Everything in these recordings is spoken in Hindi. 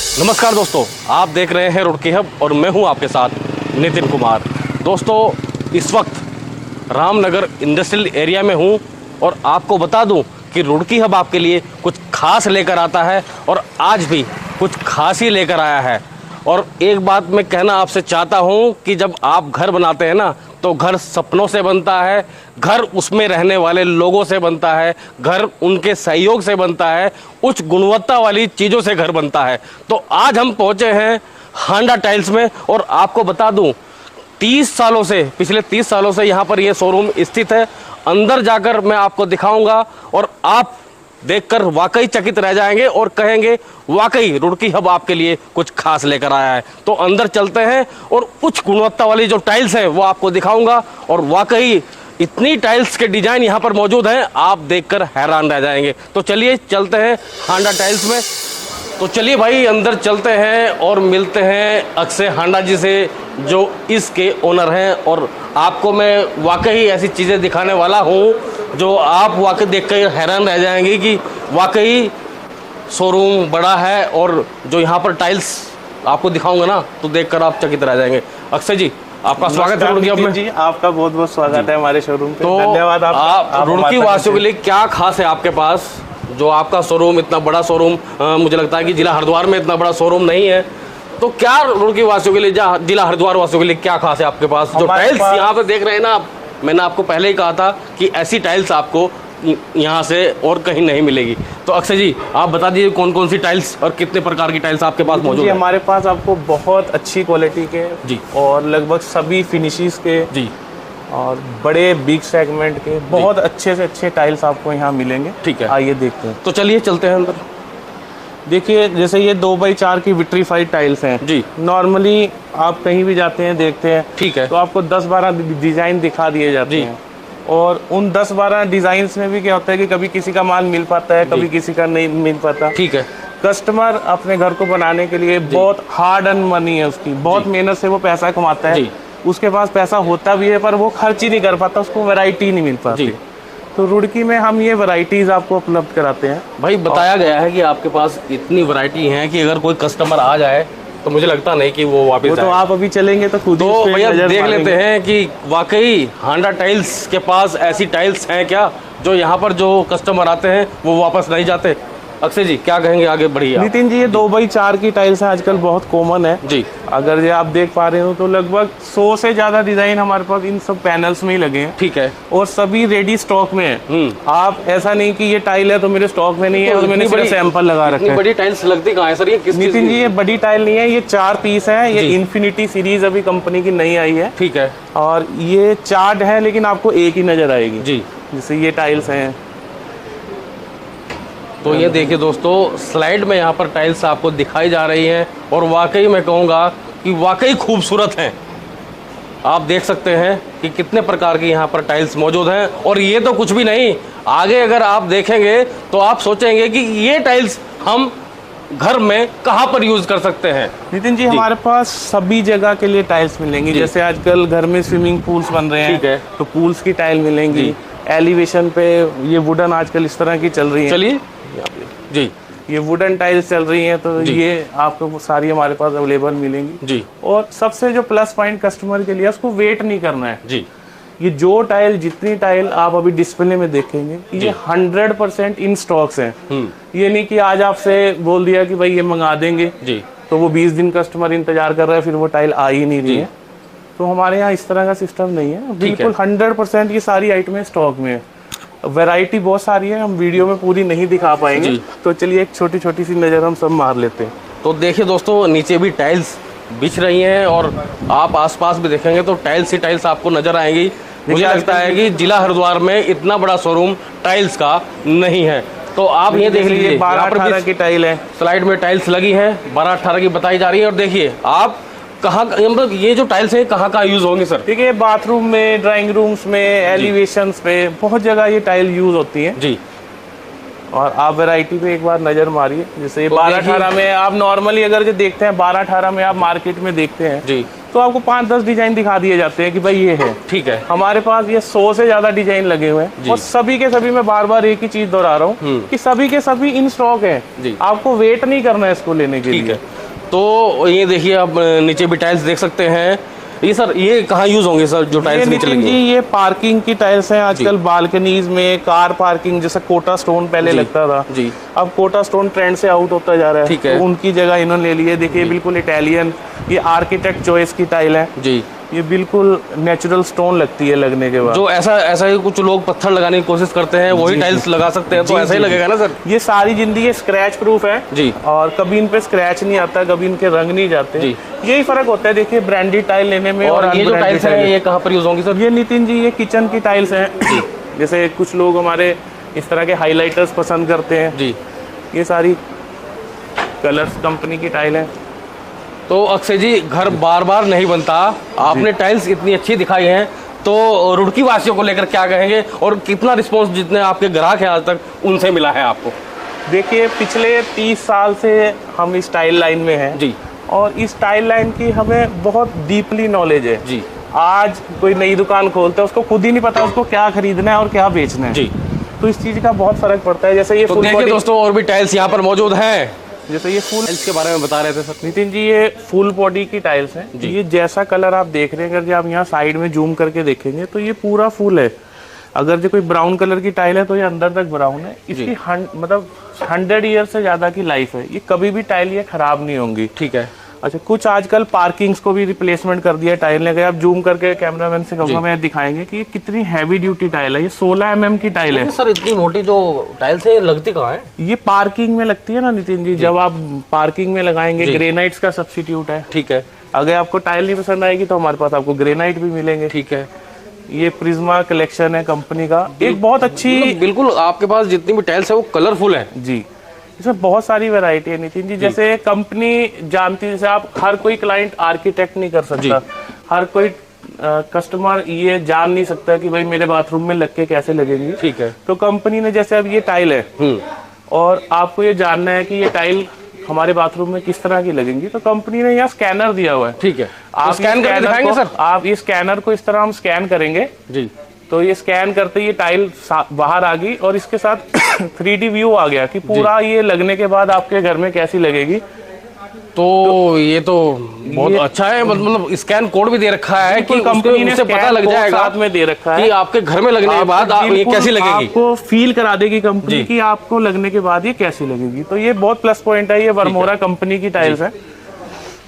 नमस्कार दोस्तों, आप देख रहे हैं रुड़की हब और मैं हूं आपके साथ नितिन कुमार। दोस्तों, इस वक्त रामनगर इंडस्ट्रियल एरिया में हूं और आपको बता दूं कि रुड़की हब आपके लिए कुछ खास लेकर आता है और आज भी कुछ खास ही लेकर आया है। और एक बात मैं कहना आपसे चाहता हूं कि जब आप घर बनाते हैं ना, तो घर सपनों से बनता है, घर उसमें रहने वाले लोगों से बनता है, घर उनके सहयोग से बनता है, उच्च गुणवत्ता वाली चीज़ों से घर बनता है। तो आज हम पहुंचे हैं हांडा टाइल्स में और आपको बता दूं 30 सालों से, पिछले 30 सालों से यहाँ पर ये शोरूम स्थित है। अंदर जाकर मैं आपको दिखाऊंगा और आप देखकर वाकई चकित रह जाएंगे और कहेंगे वाकई रुड़की हब आपके लिए कुछ खास लेकर आया है। तो अंदर चलते हैं और उच्च गुणवत्ता वाली जो टाइल्स हैं वो आपको दिखाऊंगा और वाकई इतनी टाइल्स के डिजाइन यहाँ पर मौजूद हैं, आप देखकर हैरान रह जाएंगे। तो चलिए चलते हैं हांडा टाइल्स में। तो चलिए भाई अंदर चलते हैं और मिलते हैं अक्षय हांडा जी से, जो इसके ओनर हैं। और आपको मैं वाकई ऐसी चीज़ें दिखाने वाला हूँ जो आप वाकई देखकर हैरान रह जाएंगे कि वाकई शोरूम बड़ा है। और जो यहाँ पर टाइल्स आपको दिखाऊंगा ना, तो देखकर आप चकित रह जाएंगे। अक्षय जी, आपका स्वागत है रुड़की हब में। जी, आपका बहुत बहुत स्वागत है हमारे शोरूम पे। तो धन्यवाद। आप रुड़की वासियों के लिए क्या खास है आपके पास, जो आपका शोरूम इतना बड़ा शोरूम, मुझे लगता है कि जिला हरिद्वार में इतना बड़ा शोरूम नहीं है। तो क्या रुड़की वासियों के लिए, जिला हरिद्वार वासियों के लिए क्या खास है आपके पास? जो टाइल्स यहाँ पे देख रहे हैं ना आप, मैंने आपको पहले ही कहा था कि ऐसी टाइल्स आपको यहाँ से और कहीं नहीं मिलेगी। तो अक्षय जी, आप बता दीजिए कौन कौन सी टाइल्स और कितने प्रकार की टाइल्स आपके पास मौजूद है? हमारे पास आपको बहुत अच्छी क्वालिटी के जी और लगभग सभी फिनिशेस के जी और बड़े बिग सेगमेंट के बहुत अच्छे से अच्छे टाइल्स आपको यहाँ मिलेंगे। ठीक है, आइए देखते हैं। तो चलिए चलते हैं अंदर। देखिए, जैसे ये 2x4 की विट्रीफाइड टाइल्स हैं जी। नॉर्मली आप कहीं भी जाते हैं देखते हैं, ठीक है, तो आपको 10-12 डिजाइन दिखा दिए जाते हैं और उन 10-12 डिजाइन में भी क्या होता है कि कभी किसी का माल मिल पाता है, कभी किसी का नहीं मिल पाता। ठीक है, कस्टमर अपने घर को बनाने के लिए बहुत हार्ड अर्न मनी है उसकी, बहुत मेहनत से वो पैसा कमाता है, उसके पास पैसा होता भी है पर वो खर्च ही नहीं कर पाता, उसको वैरायटी नहीं मिल पाती। तो रुड़की में हम ये वैरायटीज आपको उपलब्ध कराते हैं। भाई बताया गया है कि आपके पास इतनी वैरायटी है कि अगर कोई कस्टमर आ जाए तो मुझे लगता नहीं कि वो वापस तो आप अभी चलेंगे तो खुद तो भैया देख लेते हैं कि वाकई हांडा टाइल्स के पास ऐसी टाइल्स हैं क्या जो यहाँ पर जो कस्टमर आते हैं वो वापस नहीं जाते। अक्षय जी, क्या कहेंगे आगे बढ़िए? नितिन जी, ये 2x4 की टाइल्स आजकल बहुत कॉमन है जी। अगर ये आप देख पा रहे हो तो लगभग 100 से ज्यादा डिजाइन हमारे पास इन सब पैनल्स में ही लगे हैं। ठीक है, और सभी रेडी स्टॉक में है। आप ऐसा नहीं कि ये टाइल है तो मेरे स्टॉक में नहीं है और मैंने सिर्फ सैंपल लगा रखा है। बड़ी टाइल्स लगती कहाँ है सर? ये नितिन जी, ये बड़ी टाइल नहीं है, ये 4 पीस है। ये इन्फिनिटी सीरीज अभी कंपनी की नई आई है। ठीक है, और ये चार्ट है लेकिन आपको एक ही नजर आएगी जी। जैसे ये टाइल्स हैं, तो ये देखिए दोस्तों, स्लाइड में यहाँ पर टाइल्स आपको दिखाई जा रही हैं और वाकई मैं कहूँगा कि वाकई खूबसूरत हैं। आप देख सकते हैं कि कितने प्रकार की यहाँ पर टाइल्स मौजूद हैं। और ये तो कुछ भी नहीं, आगे अगर आप देखेंगे तो आप सोचेंगे कि ये टाइल्स हम घर में कहाँ पर यूज कर सकते हैं। नितिन जी, हमारे पास सभी जगह के लिए टाइल्स मिलेंगी। जैसे आजकल घर में स्विमिंग पूल्स बन रहे हैं, ठीक है, तो पूल्स की टाइल मिलेंगी। एलिवेशन पे ये वुडन आजकल इस तरह की चल रही है। चलिए जी, ये वुडन टाइल्स चल रही हैं, तो ये आपको सारी हमारे पास अवेलेबल मिलेंगी जी। और सबसे जो प्लस पॉइंट कस्टमर के लिए, उसको वेट नहीं करना है जी। ये जो टाइल, जितनी टाइल आप अभी डिस्प्ले में देखेंगे, ये 100% इन स्टॉक्स हैं। ये नहीं कि आज आपसे बोल दिया कि भाई ये मंगा देंगे जी, तो वो 20 दिन कस्टमर इंतजार कर रहा है, फिर वो टाइल आ ही नहीं रही है। तो हमारे यहाँ इस तरह का सिस्टम नहीं है, बिल्कुल 100% ये सारी आइटमें स्टॉक में है। वैरायटी बहुत सारी है, हम वीडियो में पूरी नहीं दिखा पाएंगे, तो चलिए एक छोटी छोटी सी नज़र हम सब मार लेते हैं। तो देखिए दोस्तों, नीचे भी टाइल्स बिछ रही हैं और आप आसपास भी देखेंगे तो टाइल्स ही टाइल्स आपको नजर आएंगी। मुझे लगता है कि जिला हरिद्वार में इतना बड़ा शोरूम टाइल्स का नहीं है। तो आप ये देख लीजिए, 12-18 की टाइल है, स्लाइड में टाइल्स लगी है, 12-18 की बताई जा रही है। और देखिए आप कहाँ, मतलब ये जो टाइल्स है कहाँ कहाँ यूज होंगे सर? ठीक है, बाथरूम में, ड्राइंग रूम्स में, एलिवेशंस पे, बहुत जगह ये टाइल यूज होती है जी। और आप वैरायटी पे एक बार नजर मारिए। जैसे ये 12-18 में आप नॉर्मली अगर जो देखते हैं, 12-18 में आप मार्केट में देखते हैं जी, तो आपको 5-10 डिजाइन दिखा दिए जाते हैं कि भाई ये है। ठीक है, हमारे पास ये 100 से ज्यादा डिजाइन लगे हुए हैं और सभी के सभी, मैं बार बार एक ही चीज दोहरा रहा हूँ कि सभी के सभी इन स्टॉक है। आपको वेट नहीं करना है इसको लेने के लिए। तो ये देखिए आप नीचे भी टाइल्स देख सकते हैं। ये सर ये कहाँ यूज होंगे सर जो टाइल्स नीचे लगी हैं? ये पार्किंग की टाइल्स हैं आजकल, बालकनीज में, कार पार्किंग, जैसे कोटा स्टोन पहले लगता था जी, अब कोटा स्टोन ट्रेंड से आउट होता जा रहा है। ठीक है। तो उनकी जगह इन्होंने ले ली है। देखिए बिल्कुल इटालियन, ये आर्किटेक्ट चॉइस की टाइल है जी। ये बिल्कुल नेचुरल स्टोन लगती है लगने के बाद। जो ऐसा ही कुछ लोग पत्थर लगाने की कोशिश करते हैं वही टाइल्स लगा सकते हैं, तो ऐसा ही लगेगा ना सर? ये सारी जिंदगी स्क्रैच प्रूफ है जी, और कभी इन पे स्क्रैच नहीं आता, कभी इनके रंग नहीं जाते जी। यही फर्क होता है देखिए ब्रांडेड टाइल लेने में और ये जो टाइल्स हैं ये कहाँ पर यूज होंगी सर? ये नितिन जी ये किचन की टाइल्स हैं। जैसे कुछ लोग हमारे इस तरह के हाइलाइटर्स पसंद करते हैं जी, ये सारी कलर्स कंपनी की टाइल है। तो अक्षय जी घर बार बार नहीं बनता, आपने टाइल्स इतनी अच्छी दिखाई हैं, तो रुड़की वासियों को लेकर क्या कहेंगे और कितना रिस्पांस जितने आपके ग्राहक हैं आज तक उनसे मिला है आपको? देखिए पिछले 30 साल से हम इस टाइल लाइन में हैं जी, और इस टाइल लाइन की हमें बहुत डीपली नॉलेज है जी। आज कोई नई दुकान खोलता है उसको खुद ही नहीं पता उसको क्या खरीदना है और क्या बेचना है जी, तो इस चीज का बहुत फर्क पड़ता है। जैसे ये तो फुल देखिए बॉडी, दोस्तों और भी टाइल्स यहाँ पर मौजूद हैं। जैसे ये फुल टाइल्स के बारे में बता रहे थे सर नितिन जी, ये फुल बॉडी की टाइल्स हैं। ये जैसा कलर आप देख रहे हैं, अगर जो आप यहाँ साइड में जूम करके देखेंगे तो ये पूरा फुल है। अगर जो कोई ब्राउन कलर की टाइल है तो ये अंदर तक ब्राउन है। इसकी मतलब 100 ईयर से ज्यादा की लाइफ है, ये कभी भी टाइल ये खराब नहीं होंगी। ठीक है। अच्छा, कुछ आजकल पार्किंग्स को भी रिप्लेसमेंट कर दिया टाइल ने। आप जूम करके कैमरामैन से कहूँगा मैं दिखाएंगे कि ये कितनी हैवी ड्यूटी टाइल है। ये 16 mm की टाइल है। सर इतनी मोटी जो टाइल्स है लगती कहाँ है? ये पार्किंग में लगती है ना नितिन जी, जब आप पार्किंग में लगाएंगे ग्रेनाइट्स का सब्स्टिट्यूट है। ठीक है। अगर आपको टाइल नहीं पसंद आएगी तो हमारे पास आपको ग्रेनाइट भी मिलेंगे। ठीक है। ये प्रिज्मा कलेक्शन है कंपनी का, एक बहुत अच्छी, बिल्कुल आपके पास जितनी भी टाइल्स है वो कलरफुल है जी। इसमें बहुत सारी वैरायटी है नितिन जी। जैसे कंपनी जानती है, जैसे आप हर कोई क्लाइंट आर्किटेक्ट नहीं कर सकता, हर कोई कस्टमर ये जान नहीं सकता कि भाई मेरे बाथरूम में लग के कैसे लगेंगी। ठीक है। तो कंपनी ने, जैसे अब ये टाइल है और आपको ये जानना है कि ये टाइल हमारे बाथरूम में किस तरह की लगेंगी, तो कंपनी ने यहाँ स्कैनर दिया हुआ है। ठीक है। आप स्कैन करके दिखाएंगे सर? आप ये स्कैनर को इस तरह हम स्कैन करेंगे जी, तो ये स्कैन करते ये टाइल बाहर आ गई और इसके साथ 3D व्यू आ गया कि पूरा ये लगने के बाद आपके घर में कैसी लगेगी। तो ये तो बहुत अच्छा है। मतलब स्कैन कोड भी दे रखा है कि कंपनी ने पता लग जाएगा, साथ में दे रखा है कि आपके घर में लगने के बाद ये कैसी लगेगी, आपको फील करा देगी कंपनी कि आपको लगने के बाद ये कैसी लगेगी। तो ये बहुत प्लस पॉइंट है। ये वर्मोरा कंपनी की टाइल्स है।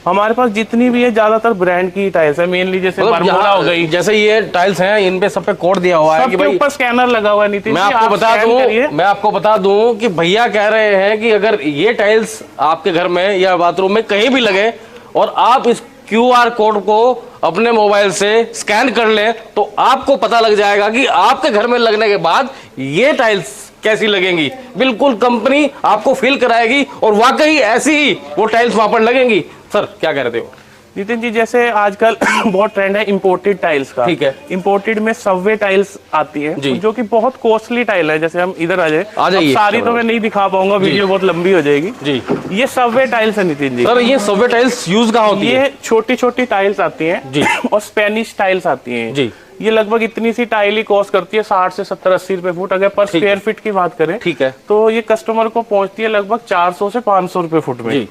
हमारे पास जितनी भी है ज्यादातर ब्रांड की टाइल्स है, मेनली जैसे वर्मोरा हो गई। जैसे ये टाइल्स हैं इन पे सब पे कोड दिया हुआ है कि भाई ऊपर स्कैनर लगा हुआ है नितिन। मैं आपको बता दूं कि भैया कह रहे हैं कि अगर ये टाइल्स आपके घर में या बाथरूम में कहीं भी लगे और आप इस QR कोड को अपने मोबाइल से स्कैन कर लें तो आपको पता लग जाएगा कि आपके घर में लगने के बाद ये टाइल्स कैसी लगेंगी। बिल्कुल कंपनी आपको फील कराएगी और वाकई ऐसी ही वो टाइल्स वहां पर लगेंगी। सर क्या कह रहे थे नितिन जी? जैसे आजकल बहुत ट्रेंड है इंपोर्टेड टाइल्स का। ठीक है। इंपोर्टेड में सबवे टाइल्स आती है जो कि बहुत कॉस्टली टाइल है। जैसे हम इधर आ जाइए, सारी तो मैं नहीं दिखा पाऊंगा, वीडियो बहुत लंबी हो जाएगी जी। ये सबवे टाइल्स है नितिन जी। सर ये सबवे टाइल्स यूज कहाँ होती है? ये छोटी छोटी टाइल्स आती हैं जी और स्पेनिश टाइल्स आती हैं जी। ये लगभग इतनी सी टाइल ही कॉस्ट करती है 60 से 70 80 रुपए फुट। अगर पर स्क्वायर फीट की बात करें, ठीक है, तो ये कस्टमर को पहुंचती है लगभग 400 से 500 रुपए फुट में।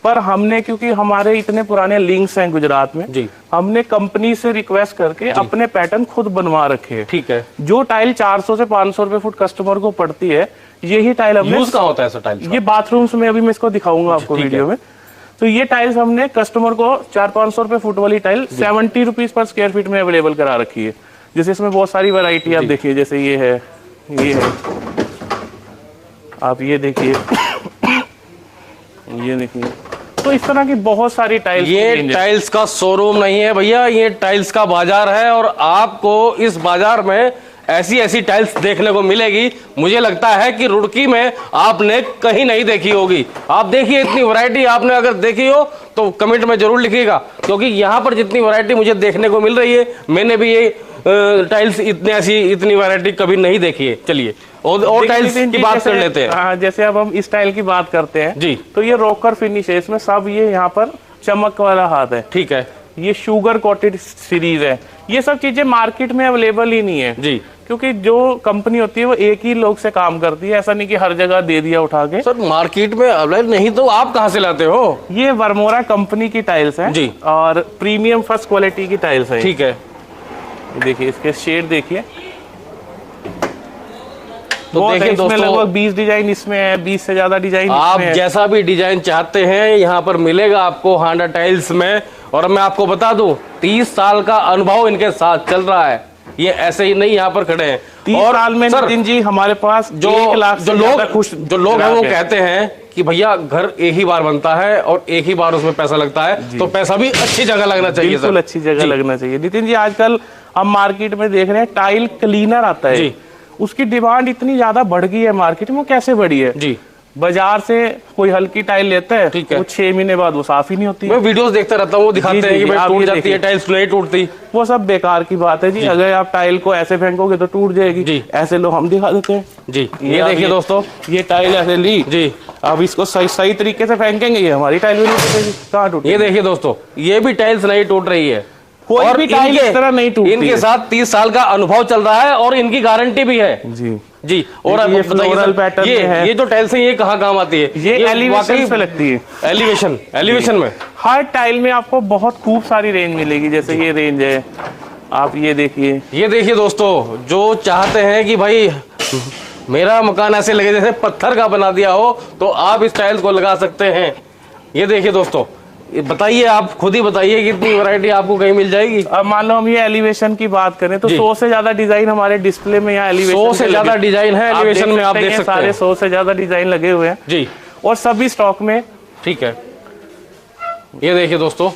पर हमने, क्योंकि हमारे इतने पुराने लिंक्स हैं गुजरात में जी, हमने कंपनी से रिक्वेस्ट करके अपने पैटर्न खुद बनवा रखे हैं। ठीक है। जो टाइल 400 से 500 रुपए फुट कस्टमर को पड़ती है, यही टाइल हमने यूज कहाँ होता है टाइल? ये बाथरूम्स में, अभी मैं इसको दिखाऊंगा आपको वीडियो में। तो ये टाइल्स हमने कस्टमर को 400-500 रुपए फुट वाली tile 70 rupees per square feet में अवेलेबल करा रखी है। जैसे इसमें बहुत सारी वैरायटी आप देखिए, जैसे ये है, आप ये देखिए, ये देखिए। तो इस तरह की बहुत सारी टाइल्स। ये टाइल्स का शोरूम नहीं है भैया, ये टाइल्स का बाजार है और आपको इस बाजार में ऐसी ऐसी टाइल्स देखने को मिलेगी, मुझे लगता है कि रुड़की में आपने कहीं नहीं देखी होगी। आप देखिए इतनी वैरायटी, आपने अगर देखी हो तो कमेंट में जरूर लिखिएगा, क्योंकि यहाँ पर जितनी वैरायटी मुझे देखने को मिल रही है, मैंने भी ये टाइल्स इतनी वैरायटी कभी नहीं देखी है। चलिए और टाइल्स की बात कर लेते हैं। हाँ, जैसे अब हम इस टाइल की बात करते हैं जी, तो ये रॉकर फिनिश है, इसमें सब ये यहाँ पर चमक वाला हाथ है। ठीक है। ये शुगर कोटेड सीरीज है। ये सब चीजें मार्केट में अवेलेबल ही नहीं है जी, क्योंकि जो कंपनी होती है वो एक ही लोग से काम करती है, ऐसा नहीं कि हर जगह दे दिया उठा के। सर मार्केट में अवेलेबल नहीं तो आप कहाँ से लाते हो? ये वर्मोरा कंपनी की टाइल्स हैं जी, और प्रीमियम फर्स्ट क्वालिटी की टाइल्स हैं। ठीक है, देखिए इसके शेड देखिए, तो देखिए दोस्तों, लगभग 20 डिजाइन इसमें है, 20 से ज्यादा डिजाइन आप जैसा भी डिजाइन चाहते हैं यहाँ पर मिलेगा आपको हांडा टाइल्स में। और मैं आपको बता दूं 30 साल का अनुभव इनके साथ चल रहा है, ये ऐसे ही नहीं यहाँ पर खड़े हैं। 30 साल में नितिन जी हमारे पास जो 1 लाख जो लोग हैं वो कहते हैं कि भैया घर एक ही बार बनता है और एक ही बार उसमें पैसा लगता है, तो पैसा भी अच्छी जगह लगना चाहिए। बिल्कुल अच्छी जगह लगना चाहिए नितिन जी। आजकल हम मार्केट में देख रहे हैं टाइल क्लीनर आता है जी, उसकी डिमांड इतनी ज्यादा बढ़ गई है मार्केट में। वो कैसे बढ़ी है जी? बाजार से कोई हल्की टाइल लेता है, ठीक है, वो 6 महीने बाद वो साफ ही नहीं होती। मैं वीडियोस देखता रहता हूँ, वो दिखाते हैं कि भाई टूट जाती है टाइल्स, नहीं टूटती। वो सब बेकार की बात है जी। अगर आप टाइल को ऐसे फेंकोगे तो टूट जाएगी जी। ऐसे लो हम दिखा देते हैं जी। ये देखिए दोस्तों, ये टाइल ऐसे ली जी, अब इसको सही तरीके से फेंकेंगे, ये हमारी टाइल भी नहीं टूटेगी। कहाँ टूटेगी? ये देखिए दोस्तों, ये भी टाइल्स नहीं टूट रही है, कोई भी टाइल इस तरह नहीं टूटती। इनके साथ 30 साल का अनुभव चल रहा है और इनकी गारंटी भी है जी जी। और ये फ्लोरल पैटर्न है। ये जो टाइल्स है ये कहाँ काम आती है? ये एलिवेशन पे लगती है। एलिवेशन में हर टाइल में आपको बहुत खूब सारी रेंज मिलेगी। जैसे ये रेंज है, आप ये देखिए दोस्तों, जो चाहते हैं कि भाई मेरा मकान ऐसे लगे जैसे पत्थर का बना दिया हो, तो आप इस टाइल्स को लगा सकते हैं। ये देखिए दोस्तों, बताइए, आप खुद ही बताइए कितनी वैरायटी आपको कहीं मिल जाएगी। अब मान लो हम ये एलिवेशन की बात करें तो 100 से ज्यादा डिजाइन हमारे डिस्प्ले में यहाँ एलिवेशन 100 से ज्यादा डिजाइन है एलिवेशन में, आप देख सकते हैं। सारे 100 से ज्यादा डिजाइन लगे हुए हैं जी, और सभी स्टॉक में। ठीक है, ये देखिए दोस्तों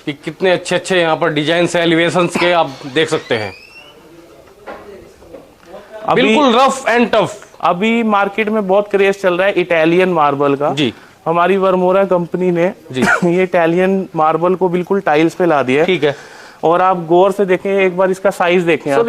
कि कितने अच्छे अच्छे यहाँ पर डिजाइन है एलिवेशन के, आप देख सकते हैं। बिल्कुल रफ एंड टफ। अभी मार्केट में बहुत क्रेज चल रहा है इटालियन मार्बल का जी। हमारी वर्मोरा कंपनी ने जी ये इटालियन मार्बल को बिल्कुल टाइल्स पे ला दिया है। ठीक है, और आप गौर से देखें, एक बार इसका साइज देखें सर।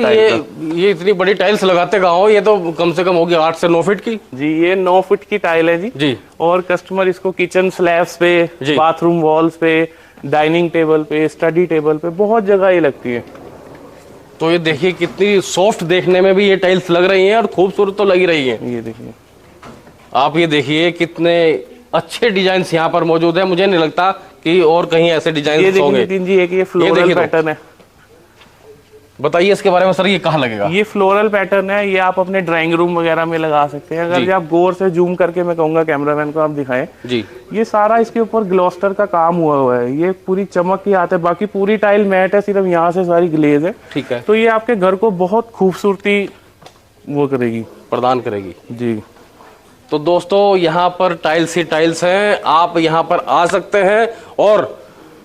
ये इतनी बड़ी टाइल्स लगाते कहाँ हो? ये तो कम से कम होगी 8 से 9 फीट की जी। ये 9 फीट की टाइल है जी। और कस्टमर इसको किचन स्लैब्स पे, बाथरूम वॉल्स पे, डाइनिंग टेबल पे, स्टडी टेबल पे, बहुत जगह ये लगती है। तो ये देखिए कितनी सॉफ्ट देखने में भी ये टाइल्स लग रही हैं और खूबसूरत तो लगी रही है। ये देखिए, आप ये देखिए कितने अच्छे डिजाइन यहाँ पर मौजूद है। मुझे नहीं लगता कि और कहीं ऐसे डिजाइन होंगे। जी एक ये फ्लोरल पैटर्न है, बताइए इसके बारे में सर, ये कहाँ लगेगा? ये फ्लोरल पैटर्न है, ये आप अपने ड्राइंग रूम वगैरह में लगा सकते हैं। अगर आप गौर से जूम करके, मैं कहूंगा कैमरामैन को आप दिखाएं जी, ये सारा इसके ऊपर ग्लॉस्टर का काम हुआ है। ये पूरी चमक ही आती है, बाकी पूरी टाइल मैट है, सिर्फ यहाँ से सारी ग्लेज है। ठीक है, तो ये आपके घर को बहुत खूबसूरती वो करेगी, प्रदान करेगी जी। तो दोस्तों यहाँ पर टाइल्स ही टाइल्स हैं, आप यहाँ पर आ सकते हैं। और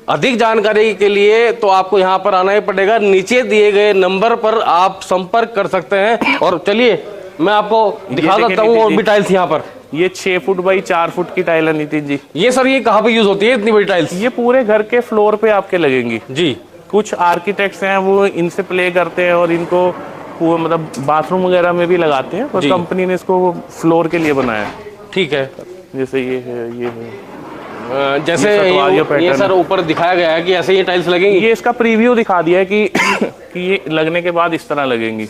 अधिक जानकारी के लिए तो आपको यहाँ पर आना ही पड़ेगा। नीचे दिए गए नंबर पर आप संपर्क कर सकते हैं। और चलिए मैं आपको दिखा देता हूँ और भी टाइल्स यहाँ पर। ये 6 फुट बाई 4 फुट की टाइल है नितिन जी। ये सर ये कहाँ पे यूज होती है इतनी बड़ी टाइल्स? ये पूरे घर के फ्लोर पे आपके लगेंगी जी। कुछ आर्किटेक्ट्स हैं वो इनसे प्ले करते हैं और इनको वो मतलब बाथरूम वगैरह में भी लगाते हैं, और कंपनी ने इसको फ्लोर के लिए बनाया है। ठीक है, जैसे ये है, जैसे ये सर ऊपर दिखाया गया है कि ऐसे ये टाइल्स लगेंगी। ये इसका प्रीव्यू दिखा दिया है कि ये लगने के बाद इस तरह लगेंगी।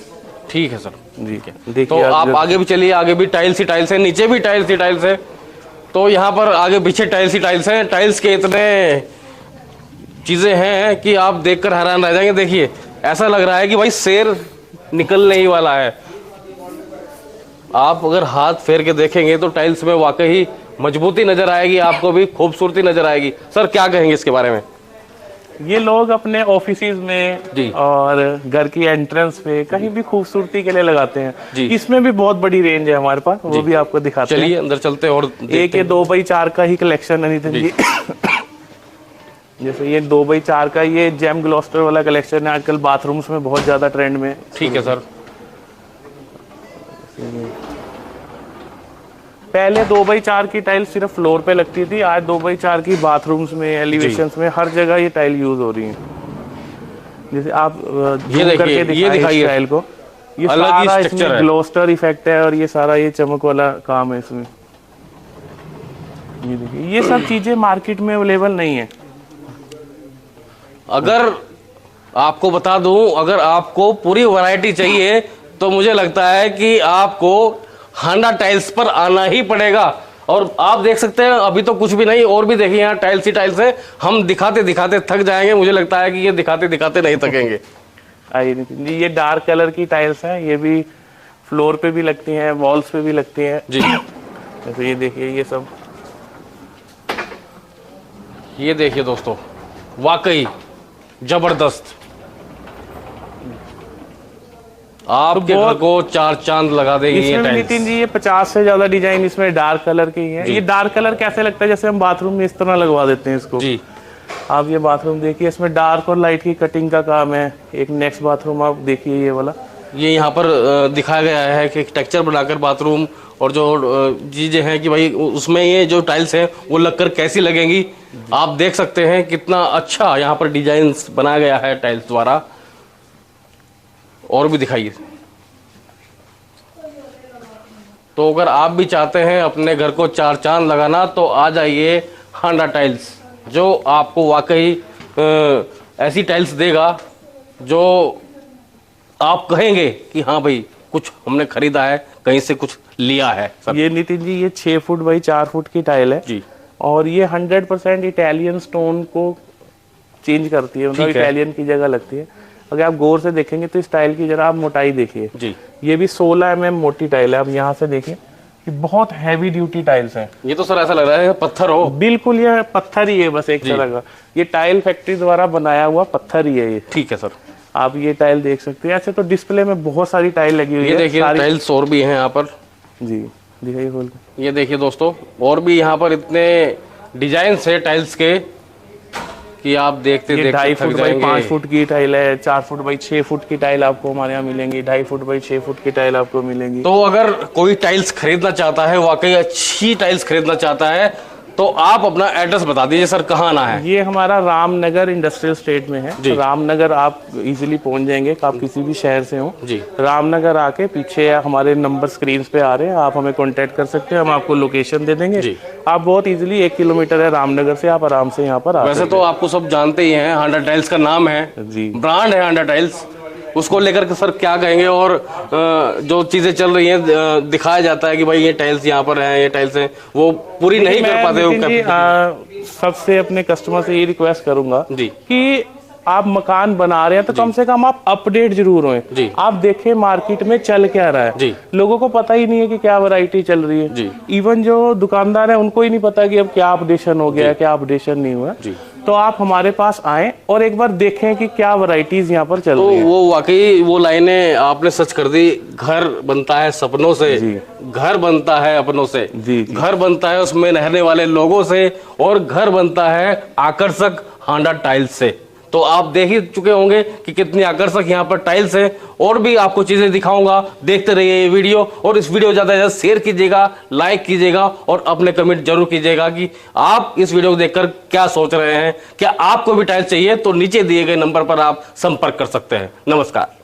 ठीक है सर, ठीक है। देखिए तो आप आगे भी चलिए, आगे भी टाइल्स ही टाइल्स है, नीचे भी टाइल्स ही टाइल्स है। तो यहाँ पर आगे पीछे टाइल्स ही टाइल्स है। टाइल्स के इतने चीजें हैं कि आप देखकर हैरान रह जाएंगे। देखिए ऐसा लग रहा है कि भाई शेर निकलने ही वाला है। आप अगर हाथ फेर के देखेंगे तो टाइल्स में वाकई मजबूती नजर आएगी, आपको भी खूबसूरती नजर आएगी। सर क्या कहेंगे इसके बारे में? ये लोग अपने ऑफिसेज में और घर की एंट्रेंस पे कहीं भी खूबसूरती के लिए लगाते हैं। इसमें भी बहुत बड़ी रेंज है हमारे पास, वो भी आपको दिखाते हैं। चलिए अंदर चलते हैं। और एक ये 2x4 का ही कलेक्शन है नितिन जी। जैसे ये 2x4 का ये जेम ग्लॉस्टर वाला कलेक्शन है, आजकल बाथरूम्स में बहुत ज्यादा ट्रेंड में। ठीक है सर। पहले 2x4 की टाइल सिर्फ फ्लोर पे लगती थी, आज 2x4 की बाथरूम्स में, एलिवेशंस में, हर जगह ये टाइल यूज हो रही है। जैसे आप ये देखिए, ये दिखाइए टाइल को, ये अलग ही सारा स्ट्रक्चर है, ग्लोस्टर इफेक्ट है और ये सारा ये चमक वाला काम है इसमें। ये देखिए, ये सब चीजें मार्केट में अवेलेबल नहीं है। अगर आपको बता दूं, अगर आपको पूरी वैरायटी चाहिए तो मुझे लगता है कि आपको हांडा टाइल्स पर आना ही पड़ेगा। और आप देख सकते हैं अभी तो कुछ भी नहीं, और भी देखिए यहाँ टाइल्स ही टाइल्स है। हम दिखाते दिखाते थक जाएंगे, मुझे लगता है कि ये दिखाते दिखाते नहीं थकेंगे। आइए नितिन जी, ये डार्क कलर की टाइल्स हैं, ये भी फ्लोर पे भी लगती हैं, वॉल्स पे भी लगती हैं जी। तो ये देखिए, ये सब, ये देखिए दोस्तों, वाकई जबरदस्त। आपके घर को चार चांद लगा देगी ये इसमें टाइल्स। नितिन जी ये 50 से ज्यादा डिजाइन इसमें डार्क कलर के ही हैं। ये डार्क कलर कैसे लगता है, जैसे हम बाथरूम में इस तरह लगवा देते हैं इसको जी। आप ये बाथरूम देखिए, इसमें डार्क और लाइट की कटिंग का काम है। एक नेक्स्ट बाथरूम आप देखिए, ये वाला, ये यहाँ पर दिखाया गया है कि टेक्सचर बनाकर बाथरूम और जो चीज़ें हैं कि भाई उसमें ये जो टाइल्स हैं वो लगकर कैसी लगेंगी। आप देख सकते हैं कितना अच्छा यहाँ पर डिजाइन बनाया गया है टाइल्स द्वारा। और भी दिखाइए। तो अगर आप भी चाहते हैं अपने घर को चार चांद लगाना तो आ जाइए हांडा टाइल्स, जो आपको वाकई ऐसी टाइल्स देगा जो आप कहेंगे कि हाँ भाई कुछ हमने खरीदा है, कहीं से कुछ लिया है सर। ये नितिन जी ये 6 फुट बाई 4 फुट की टाइल है जी। और ये 100% इटालियन स्टोन को चेंज करती है, मतलब इटालियन की जगह लगती है। अगर आप गौर से देखेंगे तो इस टाइल की जरा आप मोटाई देखिए जी। ये भी 16 mm मोटी टाइल है। आप यहाँ से देखिए, ये बहुत हैवी ड्यूटी टाइल्स है। ये तो सर ऐसा लग रहा है पत्थर हो। बिल्कुल, ये पत्थर ही है बस एक तरह का। ये टाइल फैक्ट्री द्वारा बनाया हुआ पत्थर ही है ये। ठीक है सर। आप ये टाइल देख सकते हैं। ऐसे तो डिस्प्ले में बहुत सारी टाइल लगी हुई है। ये देखिए टाइल्स और भी हैं यहाँ पर। जी दिखाइए खोल के। ये देखिए दोस्तों, और भी यहाँ पर इतने डिजाइन है टाइल्स के कि आप देखते देखते 2.5 थक फुट बाई जाएंगे। 5 फुट की टाइल है, 4 फुट बाई 6 फुट की टाइल आपको हमारे यहाँ मिलेंगी, 2.5 फुट बाई 6 फुट की टाइल आपको मिलेंगी। तो अगर कोई टाइल्स खरीदना चाहता है, वाकई अच्छी टाइल्स खरीदना चाहता है, तो आप अपना एड्रेस बता दीजिए सर, कहाँ आना है। ये हमारा रामनगर इंडस्ट्रियल स्टेट में है। रामनगर आप इजीली पहुंच जाएंगे, आप किसी भी शहर से हो जी। रामनगर आके पीछे हमारे नंबर स्क्रीन पे आ रहे हैं, आप हमें कांटेक्ट कर सकते हैं, हम आपको लोकेशन दे देंगे जी। आप बहुत इजीली 1 किलोमीटर है रामनगर से, आप आराम से यहाँ पर आ वैसे तो आपको सब जानते ही हैं, हांडा टाइल्स का नाम है जी, ब्रांड है हांडा टाइल्स। उसको लेकर के सर क्या कहेंगे, और जो चीजें चल रही हैं दिखाया जाता है कि भाई ये टाइल्स यहाँ पर हैं, ये टाइल्स हैं, वो पूरी नहीं कर पाते हो। सबसे अपने कस्टमर से ये रिक्वेस्ट करूंगा जी कि आप मकान बना रहे हैं तो कम से कम आप अपडेट जरूर हों। आप देखें मार्केट में चल क्या रहा है जी। लोगों को पता ही नहीं है कि क्या वैरायटी चल रही है जी। इवन जो दुकानदार है उनको ही नहीं पता कि अब क्या अपडेशन हो गया है, क्या अपडेशन नहीं हुआ। तो आप हमारे पास आएं और एक बार देखें कि क्या वैरायटीज यहाँ पर चल रही है। वो वाकई वो लाइनें आपने सच कर दी। घर बनता है सपनों से, घर बनता है अपनों से, घर बनता है उसमें रहने वाले लोगों से, और घर बनता है आकर्षक हांडा टाइल्स से। तो आप देख ही चुके होंगे कि कितनी आकर्षक यहाँ पर टाइल्स है। और भी आपको चीजें दिखाऊंगा, देखते रहिए ये वीडियो, और इस वीडियो ज्यादा से ज्यादा शेयर कीजिएगा, लाइक कीजिएगा, और अपने कमेंट जरूर कीजिएगा कि आप इस वीडियो को देखकर क्या सोच रहे हैं। क्या आपको भी टाइल्स चाहिए तो नीचे दिए गए नंबर पर आप संपर्क कर सकते हैं। नमस्कार।